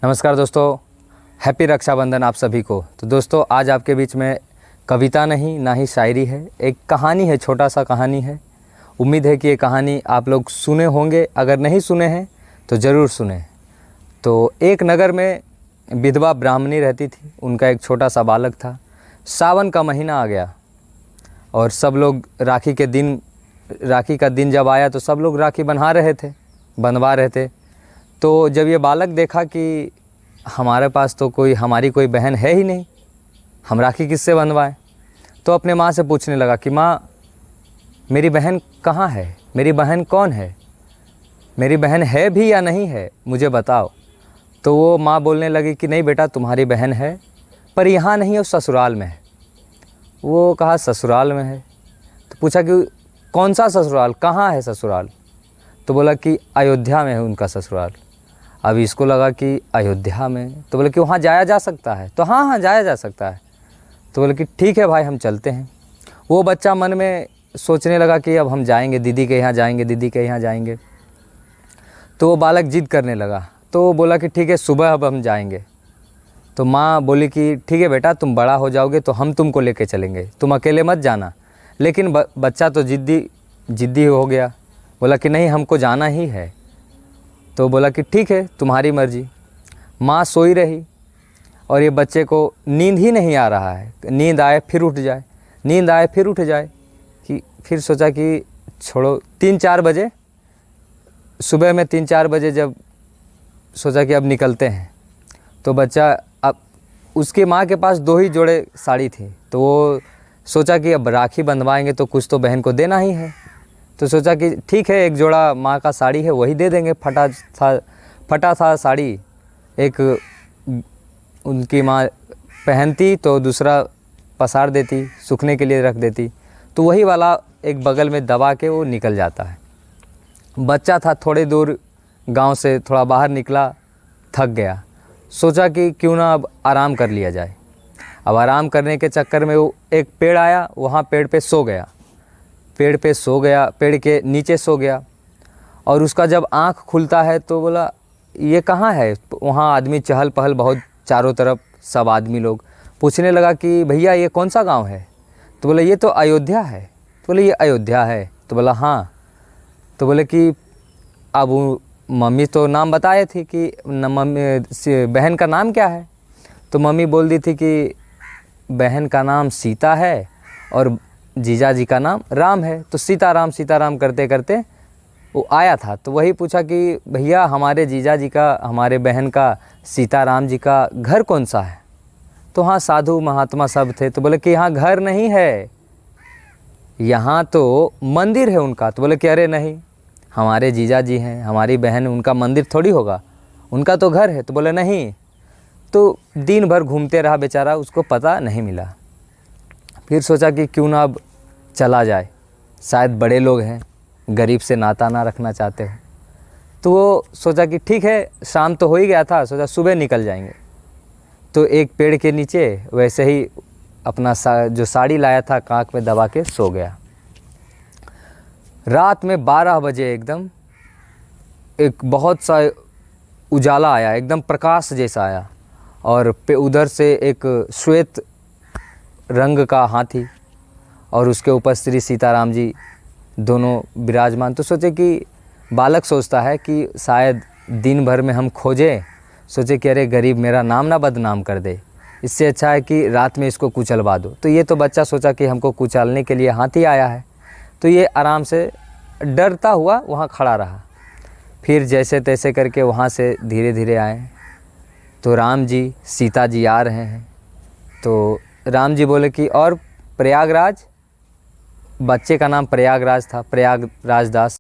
नमस्कार दोस्तों, हैप्पी रक्षाबंधन आप सभी को। तो दोस्तों आज आपके बीच में कविता नहीं ना ही शायरी है, एक कहानी है, छोटा सा कहानी है। उम्मीद है कि ये कहानी आप लोग सुने होंगे, अगर नहीं सुने हैं तो ज़रूर सुने। तो एक नगर में विधवा ब्राह्मणी रहती थी, उनका एक छोटा सा बालक था। सावन का महीना आ गया और सब लोग राखी का दिन जब आया तो सब लोग राखी बंधवा रहे थे। तो जब ये बालक देखा कि हमारे पास तो हमारी कोई बहन है ही नहीं, हम राखी किससे बंधवाएं, तो अपने माँ से पूछने लगा कि माँ, मेरी बहन कहाँ है, मेरी बहन कौन है, मेरी बहन है भी या नहीं है, मुझे बताओ। तो वो माँ बोलने लगी कि नहीं बेटा, तुम्हारी बहन है पर यहाँ नहीं है, उस ससुराल में है। वो कहा ससुराल में है। तो पूछा कि कौन सा ससुराल, कहाँ है ससुराल। तो बोला कि अयोध्या में है उनका ससुराल। अब इसको लगा कि अयोध्या में, तो बोले कि वहाँ जाया जा सकता है। तो हाँ जाया जा सकता है। तो बोले कि ठीक है भाई, हम चलते हैं। वो बच्चा मन में सोचने लगा कि अब हम जाएंगे, दीदी के यहाँ जाएंगे, दीदी के यहाँ जाएंगे। तो वो बालक जिद करने लगा। तो वो बोला कि ठीक है, सुबह अब हम जाएंगे। तो माँ बोली कि ठीक है बेटा, तुम बड़ा हो जाओगे तो हम तुमको लेके चलेंगे, तुम अकेले मत जाना। लेकिन बच्चा तो जिद्दी हो गया, बोला कि नहीं, हमको जाना ही है। तो बोला कि ठीक है, तुम्हारी मर्जी। माँ सोई रही और ये बच्चे को नींद ही नहीं आ रहा है, नींद आए फिर उठ जाए, नींद आए फिर उठ जाए। कि फिर सोचा कि छोड़ो, 3-4 बजे, सुबह में 3-4 बजे जब सोचा कि अब निकलते हैं, तो बच्चा, अब उसकी माँ के पास 2 ही जोड़े साड़ी थी। तो वो सोचा कि अब राखी बंधवाएंगे तो कुछ तो बहन को देना ही है। तो सोचा कि ठीक है, एक जोड़ा माँ का साड़ी है वही दे देंगे। फटा था साड़ी, एक उनकी माँ पहनती तो दूसरा पसार देती, सूखने के लिए रख देती। तो वही वाला एक बगल में दबा के वो निकल जाता है। बच्चा था, थोड़ी दूर गांव से थोड़ा बाहर निकला, थक गया। सोचा कि क्यों ना अब आराम कर लिया जाए। अब आराम करने के चक्कर में वो एक पेड़ आया, वहाँ पेड़ पे सो गया, पेड़ के नीचे सो गया। और उसका जब आँख खुलता है तो बोला ये कहाँ है। वहाँ आदमी चहल पहल बहुत, चारों तरफ सब आदमी लोग। पूछने लगा कि भैया ये कौन सा गांव है। तो बोले ये तो अयोध्या है। तो बोले ये अयोध्या है। तो बोला हाँ। तो बोले कि अब मम्मी तो नाम बताए थे कि मम्मी बहन का नाम क्या है। तो मम्मी बोल दी थी कि बहन का नाम सीता है और जीजा जी का नाम राम है। तो सीताराम करते करते वो आया था। तो वही पूछा कि भैया हमारे जीजा जी का, हमारे बहन का, सीताराम जी का घर कौन सा है। तो हाँ, साधु महात्मा सब थे। तो बोले कि यहाँ घर नहीं है, यहाँ तो मंदिर है उनका। तो बोले कि अरे नहीं, हमारे जीजा जी हैं, हमारी बहन, उनका मंदिर थोड़ी होगा, उनका तो घर है। तो बोले नहीं। तो दिन भर घूमते रहा बेचारा, उसको पता नहीं मिला। फिर सोचा कि क्यों ना अब चला जाए, शायद बड़े लोग हैं, गरीब से नाता ना रखना चाहते हो। तो वो सोचा कि ठीक है, शाम तो हो ही गया था, सोचा सुबह निकल जाएंगे। तो एक पेड़ के नीचे वैसे ही अपना जो साड़ी लाया था कांख में दबा के सो गया। रात में 12 बजे एकदम एक बहुत सा उजाला आया, एकदम प्रकाश जैसा आया। और उधर से एक श्वेत रंग का हाथी और उसके ऊपर श्री सीताराम जी दोनों विराजमान। तो सोचे कि बालक सोचता है कि शायद दिन भर में हम खोजें, सोचे कि अरे गरीब मेरा नाम ना बदनाम कर दे, इससे अच्छा है कि रात में इसको कुचलवा दो। तो ये तो बच्चा सोचा कि हमको कुचलने के लिए हाथी आया है। तो ये आराम से डरता हुआ वहाँ खड़ा रहा। फिर जैसे तैसे करके वहाँ से धीरे धीरे आए तो राम जी, सीता जी आ रहे हैं। तो राम जी बोले कि और प्रयागराज, बच्चे का नाम प्रयागराज था, प्रयागराज दास।